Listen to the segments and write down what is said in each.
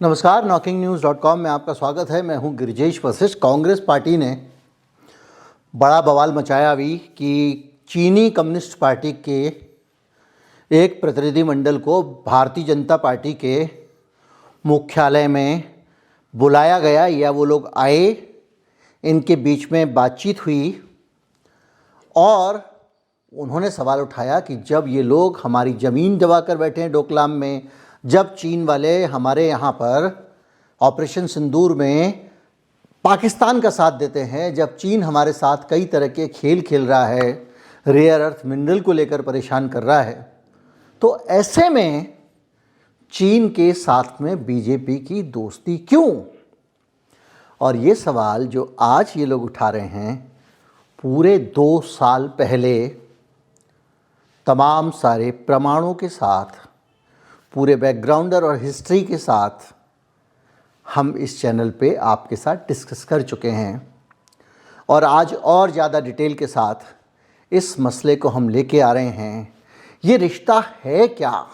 नमस्कार, knocking-news.com में आपका स्वागत है। मैं हूं गिरिजेश वशिष्ठ। कांग्रेस पार्टी ने बड़ा बवाल मचाया अभी कि चीनी कम्युनिस्ट पार्टी के एक प्रतिनिधिमंडल को भारतीय जनता पार्टी के मुख्यालय में बुलाया गया या वो लोग आए, इनके बीच में बातचीत हुई और उन्होंने सवाल उठाया कि जब ये लोग हमारी ज़मीन दबा कर बैठे हैं डोकलाम में, जब चीन वाले हमारे यहाँ पर ऑपरेशन सिंदूर में पाकिस्तान का साथ देते हैं, जब चीन हमारे साथ कई तरह के खेल खेल रहा है, रेयर अर्थ मिनरल को लेकर परेशान कर रहा है, तो ऐसे में चीन के साथ में बीजेपी की दोस्ती क्यों? और ये सवाल जो आज ये लोग उठा रहे हैं, पूरे 2 साल पहले तमाम सारे प्रमाणों के साथ, पूरे बैकग्राउंडर और हिस्ट्री के साथ हम इस चैनल पे आपके साथ डिस्कस कर चुके हैं और आज और ज़्यादा डिटेल के साथ इस मसले को हम लेके आ रहे हैं। ये रिश्ता है क्या?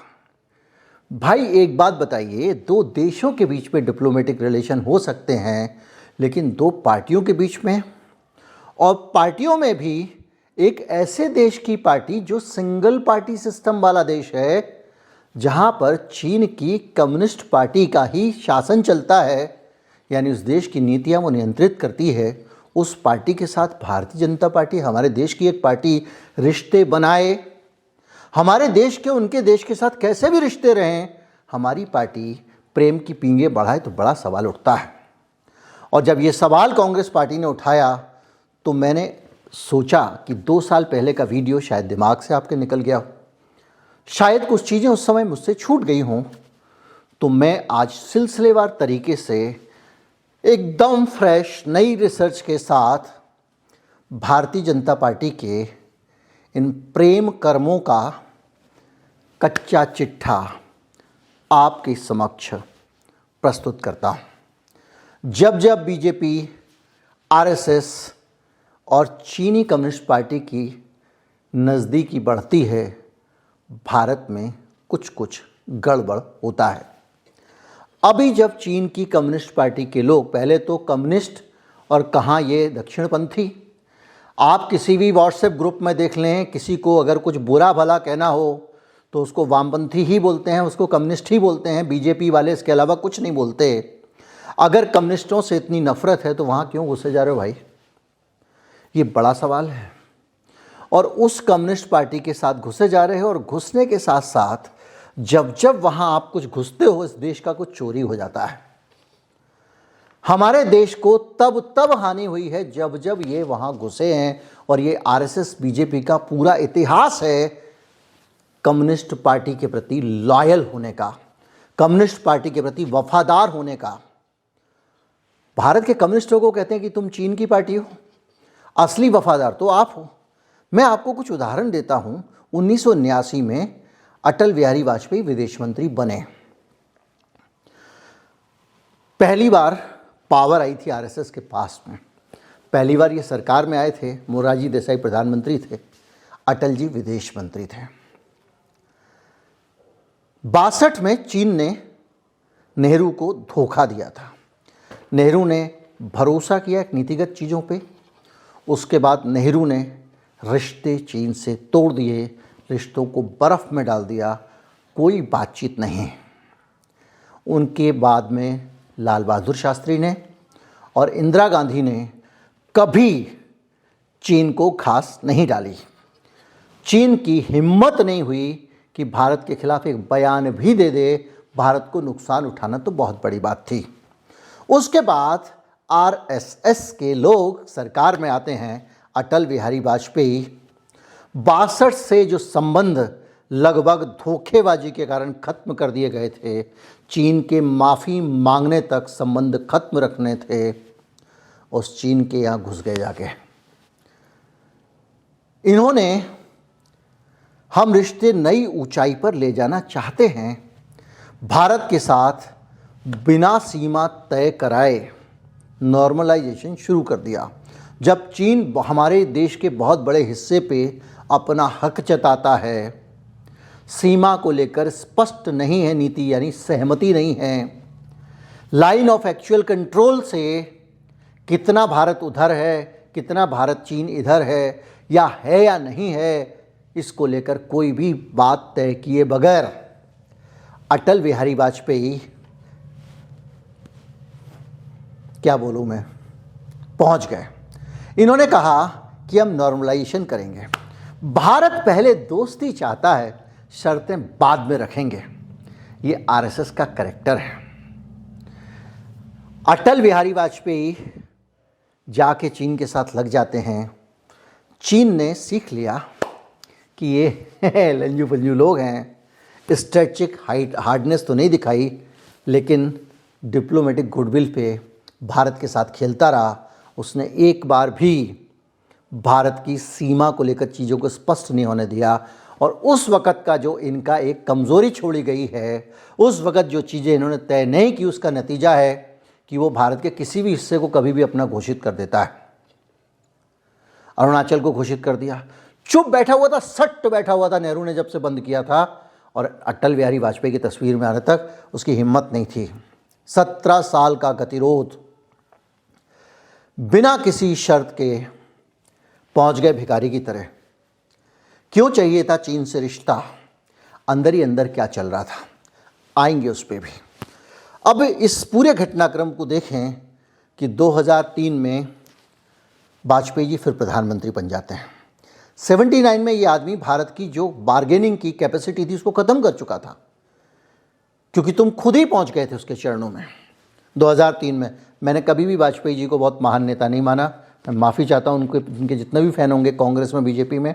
भाई एक बात बताइए, 2 देशों के बीच में डिप्लोमेटिक रिलेशन हो सकते हैं, लेकिन 2 पार्टियों के बीच में, और पार्टियों में भी एक ऐसे देश की पार्टी जो सिंगल पार्टी सिस्टम वाला देश है, जहां पर चीन की कम्युनिस्ट पार्टी का ही शासन चलता है, यानी उस देश की नीतियां वो नियंत्रित करती है। उस पार्टी के साथ भारतीय जनता पार्टी, हमारे देश की एक पार्टी, रिश्ते बनाए। हमारे देश के उनके देश के साथ कैसे भी रिश्ते रहें, हमारी पार्टी प्रेम की पींगे बढ़ाए तो बड़ा सवाल उठता है। और जब ये सवाल कांग्रेस पार्टी ने उठाया तो मैंने सोचा कि 2 साल पहले का वीडियो शायद दिमाग से आपके निकल गया हो, शायद कुछ चीज़ें उस समय मुझसे छूट गई हों, तो मैं आज सिलसिलेवार तरीके से एकदम फ्रेश नई रिसर्च के साथ भारतीय जनता पार्टी के इन प्रेम कर्मों का कच्चा चिट्ठा आपके समक्ष प्रस्तुत करता हूँ। जब जब बीजेपी, आरएसएस और चीनी कम्युनिस्ट पार्टी की नज़दीकी बढ़ती है, भारत में कुछ कुछ गड़बड़ होता है। अभी जब चीन की कम्युनिस्ट पार्टी के लोग, पहले तो कम्युनिस्ट और कहाँ ये दक्षिणपंथी, आप किसी भी व्हाट्सएप ग्रुप में देख लें, किसी को अगर कुछ बुरा भला कहना हो तो उसको वामपंथी ही बोलते हैं, उसको कम्युनिस्ट ही बोलते हैं। बीजेपी वाले इसके अलावा कुछ नहीं बोलते। अगर कम्युनिस्टों से इतनी नफरत है तो वहाँ क्यों घुसे जा रहे हो भाई? ये बड़ा सवाल है। और उस कम्युनिस्ट पार्टी के साथ घुसे जा रहे हैं, और घुसने के साथ साथ जब जब वहाँ आप कुछ घुसते हो, इस देश का कुछ चोरी हो जाता है। हमारे देश को तब तब हानि हुई है जब जब ये वहाँ घुसे हैं, और ये आरएसएस बीजेपी का पूरा इतिहास है कम्युनिस्ट पार्टी के प्रति लॉयल होने का, कम्युनिस्ट पार्टी के प्रति वफादार होने का। भारत के कम्युनिस्टों को कहते हैं कि तुम चीन की पार्टी हो, असली वफादार तो आप हो। मैं आपको कुछ उदाहरण देता हूं। 1979 में अटल बिहारी वाजपेयी विदेश मंत्री बने। पहली बार पावर आई थी आरएसएस के पास में। पहली बार ये सरकार में आए थे। मोरारजी देसाई प्रधानमंत्री थे, अटल जी विदेश मंत्री थे। 62 में चीन ने नेहरू को धोखा दिया था। नेहरू ने भरोसा किया एक नीतिगत चीज़ों पे। उसके बाद नेहरू ने रिश्ते चीन से तोड़ दिए, रिश्तों को बर्फ़ में डाल दिया, कोई बातचीत नहीं। उनके बाद में लाल बहादुर शास्त्री ने और इंदिरा गांधी ने कभी चीन को घास नहीं डाली। चीन की हिम्मत नहीं हुई कि भारत के खिलाफ एक बयान भी दे दे। भारत को नुकसान उठाना तो बहुत बड़ी बात थी। उसके बाद आरएसएस के लोग सरकार में आते हैं। अटल बिहारी वाजपेयी 62 से जो संबंध लगभग धोखेबाजी के कारण खत्म कर दिए गए थे, चीन के माफ़ी मांगने तक संबंध खत्म रखने थे, उस चीन के यहाँ घुस गए जाके। इन्होंने हम रिश्ते नई ऊंचाई पर ले जाना चाहते हैं। भारत के साथ बिना सीमा तय कराए नॉर्मलाइजेशन शुरू कर दिया। जब चीन हमारे देश के बहुत बड़े हिस्से पे अपना हक जताता है, सीमा को लेकर स्पष्ट नहीं है नीति, यानी सहमति नहीं है, लाइन ऑफ एक्चुअल कंट्रोल से कितना भारत उधर है, कितना भारत चीन इधर है या नहीं है, इसको लेकर कोई भी बात तय किए बगैर अटल बिहारी वाजपेयी, क्या बोलूं मैं, पहुंच गए। इन्होंने कहा कि हम नॉर्मलाइजेशन करेंगे, भारत पहले दोस्ती चाहता है, शर्तें बाद में रखेंगे। ये आरएसएस का कैरेक्टर है। अटल बिहारी वाजपेयी जाके चीन के साथ लग जाते हैं। चीन ने सीख लिया कि ये लंजू पंजू लोग हैं, स्ट्रेटजिक हार्डनेस तो नहीं दिखाई, लेकिन डिप्लोमेटिक गुडविल पे भारत के साथ खेलता रहा। उसने एक बार भी भारत की सीमा को लेकर चीज़ों को स्पष्ट नहीं होने दिया। और उस वक़्त का जो इनका एक कमज़ोरी छोड़ी गई है, उस वक़्त जो चीज़ें इन्होंने तय नहीं की, उसका नतीजा है कि वो भारत के किसी भी हिस्से को कभी भी अपना घोषित कर देता है। अरुणाचल को घोषित कर दिया, चुप बैठा हुआ था, सट्ट बैठा हुआ था नेहरू ने जब से बंद किया था, और अटल बिहारी वाजपेयी की तस्वीर में आने तक उसकी हिम्मत नहीं थी। 17 साल का गतिरोध, बिना किसी शर्त के पहुंच गए भिखारी की तरह। क्यों चाहिए था चीन से रिश्ता, अंदर ही अंदर क्या चल रहा था, आएंगे उस पर भी। अब इस पूरे घटनाक्रम को देखें कि 2003 में वाजपेयी जी फिर प्रधानमंत्री बन जाते हैं। 79 में ये आदमी भारत की जो बार्गेनिंग की कैपेसिटी थी उसको ख़त्म कर चुका था, क्योंकि तुम खुद ही पहुंच गए थे उसके चरणों में। 2003 में मैंने कभी भी वाजपेयी जी को बहुत महान नेता नहीं माना। मैं माफ़ी चाहता हूँ उनके जितने भी फ़ैन होंगे कांग्रेस में, बीजेपी में,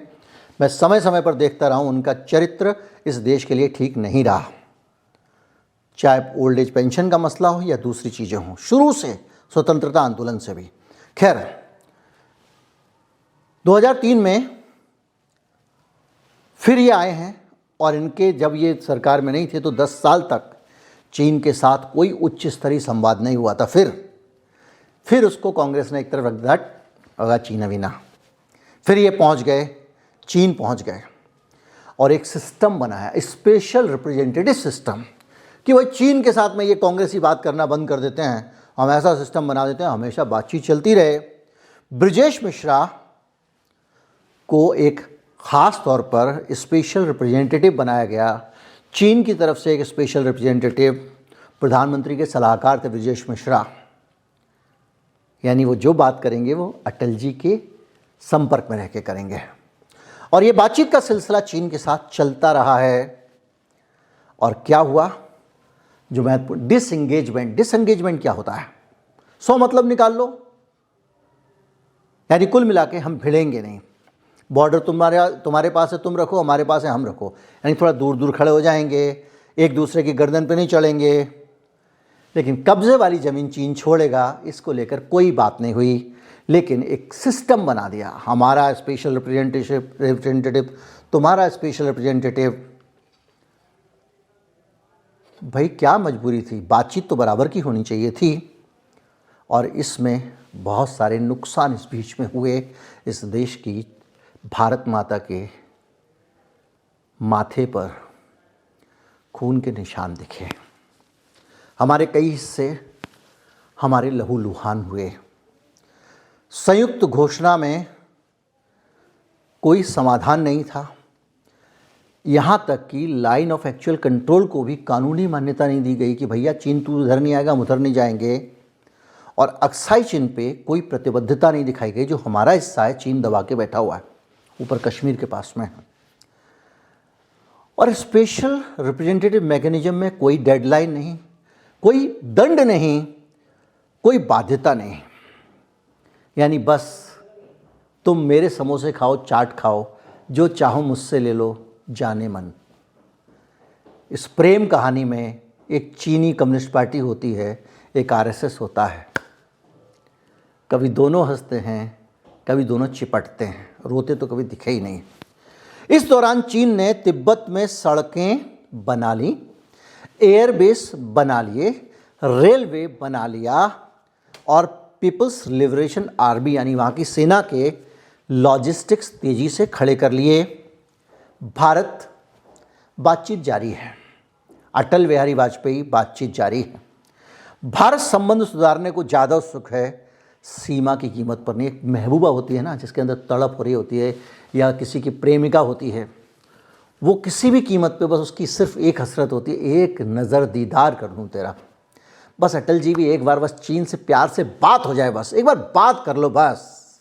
मैं समय समय पर देखता रहा हूँ उनका चरित्र इस देश के लिए ठीक नहीं रहा, चाहे ओल्ड एज पेंशन का मसला हो या दूसरी चीज़ें हों, शुरू से स्वतंत्रता आंदोलन से भी। खैर 2003 में फिर ये आए हैं, और इनके जब ये सरकार में नहीं थे तो 10 साल तक चीन के साथ कोई उच्च स्तरीय संवाद नहीं हुआ था। फिर उसको कांग्रेस ने एक तरफ रख दिया, अगा चीन अभी ना। फिर ये पहुंच गए, चीन पहुंच गए, और एक सिस्टम बनाया, स्पेशल रिप्रेजेंटेटिव सिस्टम, कि भाई चीन के साथ में ये कांग्रेसी बात करना बंद कर देते हैं, हम ऐसा सिस्टम बना देते हैं हमेशा बातचीत चलती रहे। ब्रजेश मिश्रा को एक ख़ास तौर पर स्पेशल रिप्रेजेंटेटिव बनाया गया। चीन की तरफ से एक स्पेशल रिप्रेजेंटेटिव, प्रधानमंत्री के सलाहकार थे ब्रजेश मिश्रा, यानी वो जो बात करेंगे वो अटल जी के संपर्क में रह के करेंगे। और ये बातचीत का सिलसिला चीन के साथ चलता रहा है। और क्या हुआ, जो महत्वपूर्ण, डिसएंगेजमेंट क्या होता है, 100 मतलब निकाल लो, यानी कुल मिला के हम भिड़ेंगे नहीं, बॉर्डर तुम्हारे पास है तुम रखो, हमारे पास है हम रखो, यानी थोड़ा दूर दूर खड़े हो जाएंगे, एक दूसरे की गर्दन पे नहीं चढ़ेंगे, लेकिन कब्जे वाली ज़मीन चीन छोड़ेगा, इसको लेकर कोई बात नहीं हुई। लेकिन एक सिस्टम बना दिया, हमारा स्पेशल रिप्रेजेंटेटिव, तुम्हारा स्पेशल रिप्रेजेंटेटिव। भाई क्या मजबूरी थी, बातचीत तो बराबर की होनी चाहिए थी। और इसमें बहुत सारे नुकसान इस बीच में हुए। इस देश की भारत माता के माथे पर खून के निशान दिखे, हमारे कई हिस्से हमारे लहूलुहान हुए। संयुक्त घोषणा में कोई समाधान नहीं था, यहाँ तक कि लाइन ऑफ एक्चुअल कंट्रोल को भी कानूनी मान्यता नहीं दी गई कि भैया चीन तू उधर नहीं आएगा, हम उधर नहीं जाएंगे। और अक्साई चीन पे कोई प्रतिबद्धता नहीं दिखाई गई, जो हमारा हिस्सा है चीन दबा के बैठा हुआ है ऊपर कश्मीर के पास में। और स्पेशल रिप्रेजेंटेटिव मैकेनिज्म में कोई डेडलाइन नहीं, कोई दंड नहीं, कोई बाध्यता नहीं, यानी बस तुम मेरे समोसे खाओ, चाट खाओ, जो चाहो मुझसे ले लो, जाने मन। इस प्रेम कहानी में एक चीनी कम्युनिस्ट पार्टी होती है, एक आरएसएस होता है। कभी दोनों हंसते हैं, कभी दोनों चिपटते हैं, रोते तो कभी दिखे ही नहीं। इस दौरान चीन ने तिब्बत में सड़कें बना ली, एयरबेस बना लिए, रेलवे बना लिया, और पीपल्स लिबरेशन आर्मी यानी वहाँ की सेना के लॉजिस्टिक्स तेज़ी से खड़े कर लिए। भारत बातचीत जारी है, अटल बिहारी वाजपेयी बातचीत जारी है। भारत संबंध सुधारने को ज़्यादा उत्सुक है सीमा की कीमत पर नहीं। एक महबूबा होती है ना, जिसके अंदर तड़प हो रही होती है, या किसी की प्रेमिका होती है, वो किसी भी कीमत पे बस उसकी सिर्फ एक हसरत होती है, एक नज़र दीदार कर लूँ तेरा। बस अटल जी भी एक बार बस चीन से प्यार से बात हो जाए, बस एक बार बात कर लो, बस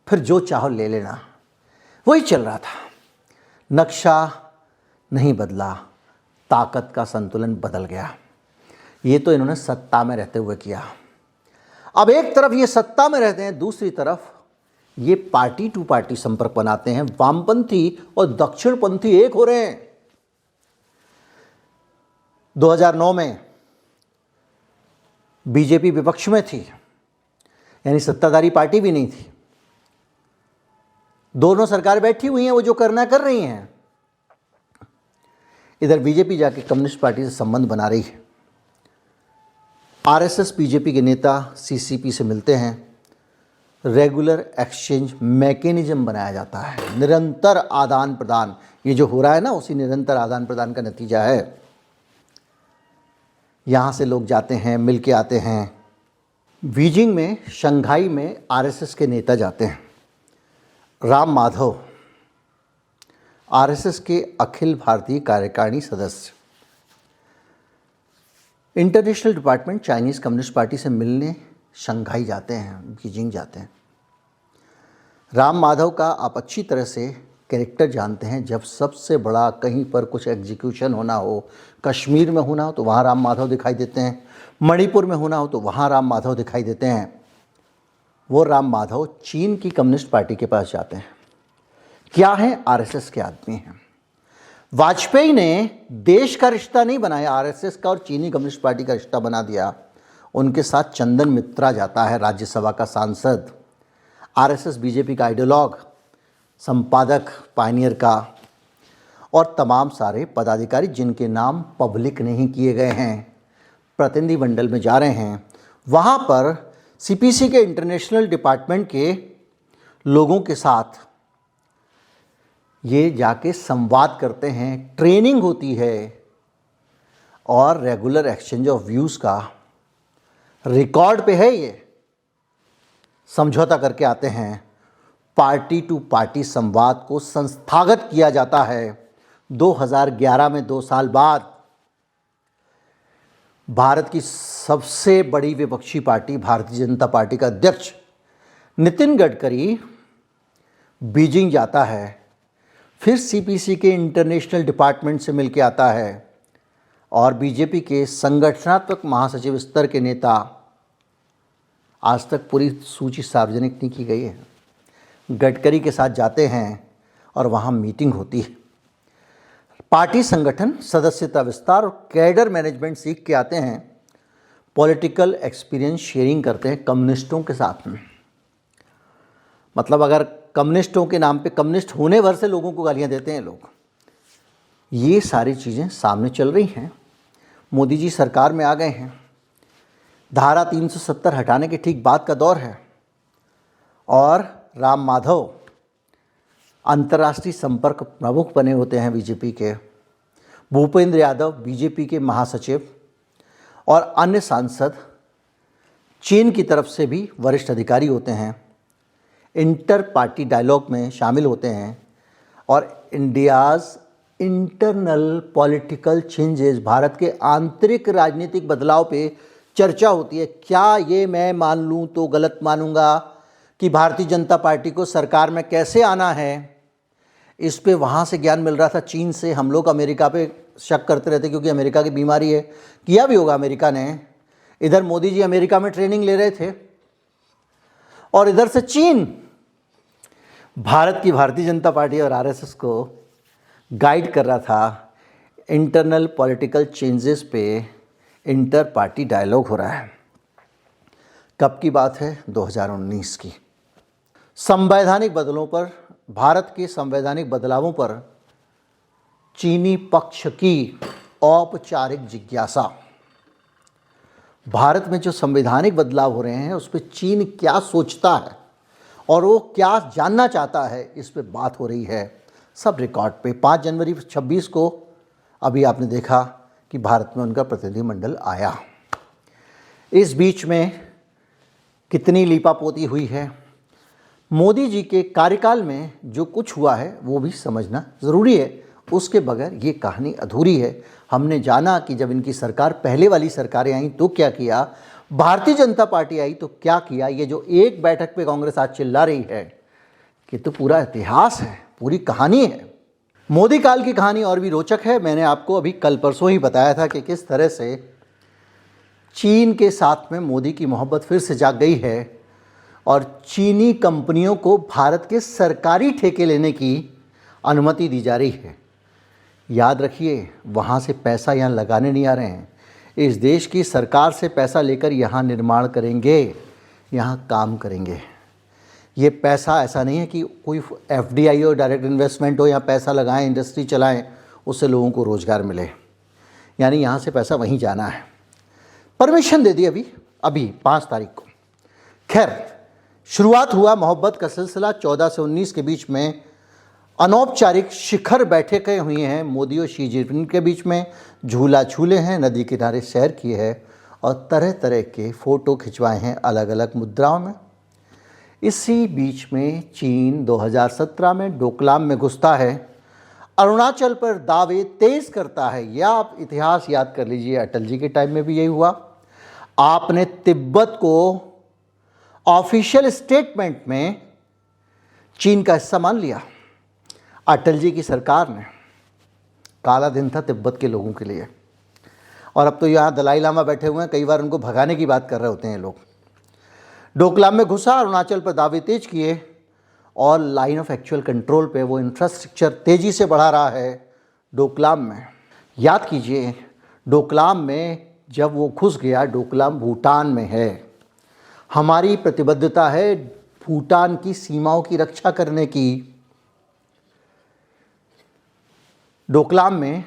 फिर जो चाहो ले लेना। वही चल रहा था। नक्शा नहीं बदला, ताकत का संतुलन बदल गया। ये तो इन्होंने सत्ता में रहते हुए किया। अब एक तरफ ये सत्ता में रहते हैं, दूसरी तरफ ये पार्टी टू पार्टी संपर्क बनाते हैं। वामपंथी और दक्षिणपंथी एक हो रहे हैं। 2009 में बीजेपी विपक्ष में थी, यानी सत्ताधारी पार्टी भी नहीं थी। दोनों सरकार बैठी हुई हैं, वो जो करना कर रही हैं। इधर बीजेपी जाके कम्युनिस्ट पार्टी से संबंध बना रही है। आरएसएस बीजेपी के नेता सीसीपी से मिलते हैं। रेगुलर एक्सचेंज मैकेनिज्म बनाया जाता है, निरंतर आदान प्रदान। ये जो हो रहा है ना, उसी निरंतर आदान प्रदान का नतीजा है। यहाँ से लोग जाते हैं, मिल के आते हैं। बीजिंग में, शंघाई में आरएसएस के नेता जाते हैं। राम माधव आरएसएस के अखिल भारतीय कार्यकारिणी सदस्य, international department Chinese communist party से मिलने शंघाई जाते हैं, बीजिंग जाते हैं। राम माधव का आप अच्छी तरह से कैरेक्टर जानते हैं। जब सबसे बड़ा कहीं पर कुछ एग्जीक्यूशन होना हो, कश्मीर में होना हो तो वहाँ राम माधव दिखाई देते हैं, मणिपुर में होना हो तो वहाँ राम माधव दिखाई देते हैं। वो राम माधव चीन की कम्युनिस्ट पार्टी के पास जाते हैं। क्या है? आरएसएस के आदमी हैं। वाजपेयी ने देश का रिश्ता नहीं बनाया, आरएसएस का और चीनी कम्युनिस्ट पार्टी का रिश्ता बना दिया। उनके साथ चंदन मित्रा जाता है, राज्यसभा का सांसद, आरएसएस बीजेपी का आइडियोलॉग, संपादक पायनियर का, और तमाम सारे पदाधिकारी जिनके नाम पब्लिक नहीं किए गए हैं, प्रतिनिधिमंडल में जा रहे हैं। वहाँ पर सीपीसी के इंटरनेशनल डिपार्टमेंट के लोगों के साथ ये जाके संवाद करते हैं, ट्रेनिंग होती है और रेगुलर एक्सचेंज ऑफ व्यूज़ का रिकॉर्ड पे है। ये समझौता करके आते हैं। पार्टी टू पार्टी संवाद को संस्थागत किया जाता है 2011 में, 2 साल बाद। भारत की सबसे बड़ी विपक्षी पार्टी भारतीय जनता पार्टी का अध्यक्ष नितिन गडकरी बीजिंग जाता है, फिर सीपीसी के इंटरनेशनल डिपार्टमेंट से मिलके आता है और बीजेपी के संगठनात्मक महासचिव स्तर के नेता, आज तक पूरी सूची सार्वजनिक नहीं की गई है, गडकरी के साथ जाते हैं और वहाँ मीटिंग होती है। पार्टी संगठन, सदस्यता विस्तार और कैडर मैनेजमेंट सीख के आते हैं। पॉलिटिकल एक्सपीरियंस शेयरिंग करते हैं कम्युनिस्टों के साथ में। मतलब अगर कम्युनिस्टों के नाम पे कम्युनिस्ट होने भर से लोगों को गालियां देते हैं लोग। ये सारी चीज़ें सामने चल रही हैं। मोदी जी सरकार में आ गए हैं। धारा 370 हटाने के ठीक बाद का दौर है और राम माधव अंतर्राष्ट्रीय संपर्क प्रमुख बने होते हैं बीजेपी के। भूपेंद्र यादव बीजेपी के महासचिव और अन्य सांसद चीन की तरफ से भी वरिष्ठ अधिकारी होते हैं। इंटर पार्टी डायलॉग में शामिल होते हैं और India's internal political changes, Bharat के आंतरिक राजनीतिक बदलाव पे चर्चा होती है। क्या ये मैं मान लूँ तो गलत मानूंगा कि भारतीय जनता पार्टी को सरकार में कैसे आना है, इस पे वहाँ से ज्ञान मिल रहा था चीन से। हम लोग अमेरिका पे शक करते रहते क्योंकि अमेरिका की बीमारी है, किया भी होगा अमेरिका ने। इधर मोदी जी अमेरिका में ट्रेनिंग ले रहे थे और इधर से चीन भारत की भारतीय जनता पार्टी और आरएसएस को गाइड कर रहा था। इंटरनल पॉलिटिकल चेंजेस पे इंटर पार्टी डायलॉग हो रहा है। कब की बात है? 2019 की। संवैधानिक बदलों पर, भारत के संवैधानिक बदलावों पर चीनी पक्ष की औपचारिक जिज्ञासा। भारत में जो संवैधानिक बदलाव हो रहे हैं उस पर चीन क्या सोचता है और वो क्या जानना चाहता है, इस पे बात हो रही है। सब रिकॉर्ड पे 5 जनवरी 26 को अभी आपने देखा कि भारत में उनका प्रतिनिधिमंडल आया। इस बीच में कितनी लीपापोती हुई है, मोदी जी के कार्यकाल में जो कुछ हुआ है वो भी समझना ज़रूरी है। उसके बगैर ये कहानी अधूरी है। हमने जाना कि जब इनकी सरकार, पहले वाली सरकारें आई तो क्या किया, भारतीय जनता पार्टी आई तो क्या किया। ये जो एक बैठक पे कांग्रेस आज चिल्ला रही है कि तो पूरा इतिहास है, पूरी कहानी है। मोदी काल की कहानी और भी रोचक है। मैंने आपको अभी कल परसों ही बताया था कि किस तरह से चीन के साथ में मोदी की मोहब्बत फिर से जाग गई है और चीनी कंपनियों को भारत के सरकारी ठेके लेने की अनुमति दी जा रही है। याद रखिए, वहाँ से पैसा यहाँ लगाने नहीं आ रहे हैं। इस देश की सरकार से पैसा लेकर यहाँ निर्माण करेंगे, यहाँ काम करेंगे। ये पैसा ऐसा नहीं है कि कोई FDI हो, डायरेक्ट इन्वेस्टमेंट हो, यहाँ पैसा लगाएं, इंडस्ट्री चलाएं, उससे लोगों को रोज़गार मिले। यानी यहाँ से पैसा वहीं जाना है। परमिशन दे दी अभी 5 तारीख को। खैर, शुरुआत हुआ मोहब्बत का सिलसिला। 14 से 19 के बीच में अनौपचारिक शिखर बैठकें हुई हैं मोदी और शी जिनपिंग के बीच में। झूला झूले हैं, नदी किनारे सैर की है और तरह तरह के फ़ोटो खिंचवाए हैं अलग अलग मुद्राओं में। इसी बीच में चीन 2017 में डोकलाम में घुसता है, अरुणाचल पर दावे तेज करता है। या आप इतिहास याद कर लीजिए, अटल जी के टाइम में भी यही हुआ। आपने तिब्बत को ऑफिशियल स्टेटमेंट में चीन का हिस्सा मान लिया। अटल जी की सरकार ने, काला दिन था तिब्बत के लोगों के लिए। और अब तो यहाँ दलाई लामा बैठे हुए हैं, कई बार उनको भगाने की बात कर रहे होते हैं लोग। डोकलाम में घुसा, अरुणाचल पर दावे तेज किए और लाइन ऑफ एक्चुअल कंट्रोल पे वो इंफ्रास्ट्रक्चर तेज़ी से बढ़ा रहा है डोकलाम में। याद कीजिए, डोकलाम में जब वो घुस गया, डोकलाम भूटान में है। हमारी प्रतिबद्धता है भूटान की सीमाओं की रक्षा करने की। डोकलाम में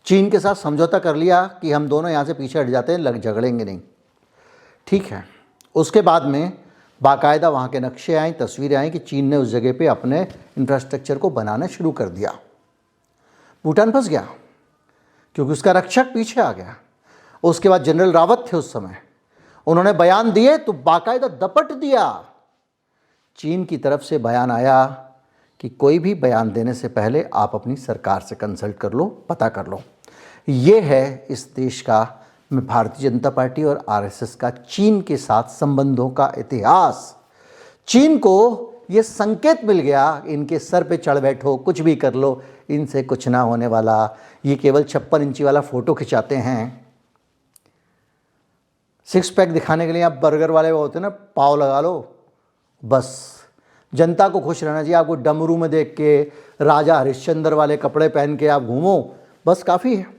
चीन के साथ समझौता कर लिया कि हम दोनों यहाँ से पीछे हट जाते हैं, झगड़ेंगे नहीं। ठीक है। उसके बाद में बाकायदा वहाँ के नक्शे आए, तस्वीरें आई कि चीन ने उस जगह पे अपने इंफ्रास्ट्रक्चर को बनाना शुरू कर दिया। भूटान फंस गया क्योंकि उसका रक्षक पीछे आ गया। उसके बाद जनरल रावत थे उस समय, उन्होंने बयान दिए तो बाकायदा दपट दिया। चीन की तरफ से बयान आया कि कोई भी बयान देने से पहले आप अपनी सरकार से कंसल्ट कर लो, पता कर लो। ये है इस देश का, भारतीय जनता पार्टी और RSS का चीन के साथ संबंधों का इतिहास। चीन को ये संकेत मिल गया, इनके सर पे चढ़ बैठो, कुछ भी कर लो, इनसे कुछ ना होने वाला। ये केवल 56 इंची वाला फ़ोटो खिंचाते हैं। 6 पैक दिखाने के लिए आप बर्गर वाले वो होते हैं ना, पाव लगा लो, बस जनता को खुश रहना चाहिए। आपको डमरू में देख के, राजा हरिश्चंद्र वाले कपड़े पहन के आप घूमो, बस काफ़ी है।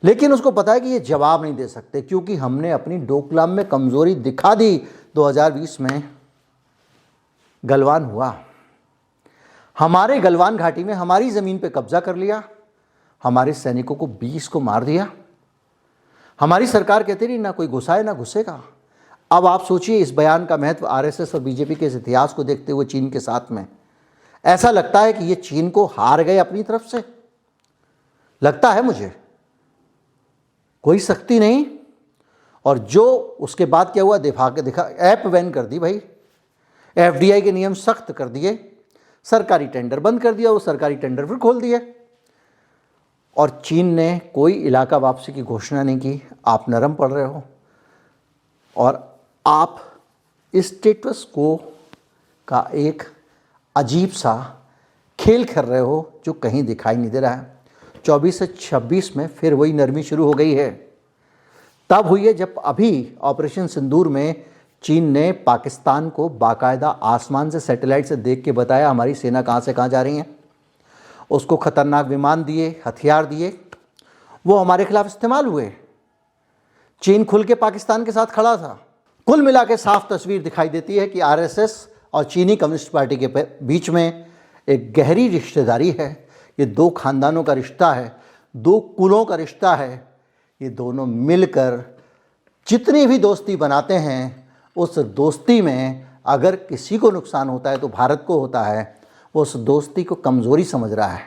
लेकिन उसको पता है कि ये जवाब नहीं दे सकते क्योंकि हमने अपनी डोकलाम में कमज़ोरी दिखा दी। 2020 में गलवान हुआ, हमारे गलवान घाटी में हमारी ज़मीन पे कब्जा कर लिया, हमारे सैनिकों को 20 को मार दिया। हमारी सरकार कहती रही ना कोई घुसाए ना घुसेगा। अब आप सोचिए इस बयान का महत्व RSS और BJP के इस इतिहास को देखते हुए चीन के साथ में। ऐसा लगता है कि ये चीन को हार गए अपनी तरफ से, लगता है मुझे, कोई शक्ति नहीं। और जो उसके बाद क्या हुआ, दिखा ऐप बैन कर दी भाई, FDI के नियम सख्त कर दिए, सरकारी टेंडर बंद कर दिया, वो सरकारी टेंडर फिर खोल दिए। और चीन ने कोई इलाका वापसी की घोषणा नहीं की। आप नरम पड़ रहे हो और आप स्टेटस को का एक अजीब सा खेल खेल रहे हो जो कहीं दिखाई नहीं दे रहा है। 24 से 26 में फिर वही नरमी शुरू हो गई है। तब हुई है जब अभी ऑपरेशन सिंदूर में चीन ने पाकिस्तान को बाकायदा आसमान से, सैटेलाइट से देख के बताया हमारी सेना कहाँ से कहाँ जा रही है। उसको खतरनाक विमान दिए, हथियार दिए, वो हमारे खिलाफ इस्तेमाल हुए। चीन खुल के पाकिस्तान के साथ खड़ा था। कुल मिला के साफ तस्वीर दिखाई देती है कि RSS और चीनी कम्युनिस्ट पार्टी के बीच में एक गहरी रिश्तेदारी है। ये 2 खानदानों का रिश्ता है, 2 कुलों का रिश्ता है। ये दोनों मिलकर जितनी भी दोस्ती बनाते हैं, उस दोस्ती में अगर किसी को नुकसान होता है तो भारत को होता है। वो उस दोस्ती को कमज़ोरी समझ रहा है।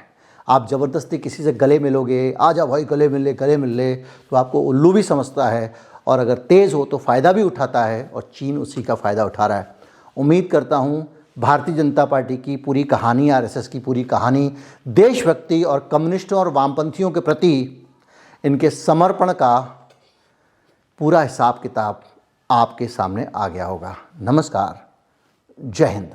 आप ज़बरदस्ती किसी से गले मिलोगे, आ जा भाई गले मिल ले, तो आपको उल्लू भी समझता है और अगर तेज़ हो तो फ़ायदा भी उठाता है, और चीन उसी का फ़ायदा उठा रहा है। उम्मीद करता हूँ भारतीय जनता पार्टी की पूरी कहानी, आरएसएस की पूरी कहानी, देशभक्ति और कम्युनिस्टों और वामपंथियों के प्रति इनके समर्पण का पूरा हिसाब किताब आपके सामने आ गया होगा। नमस्कार, जय हिंद।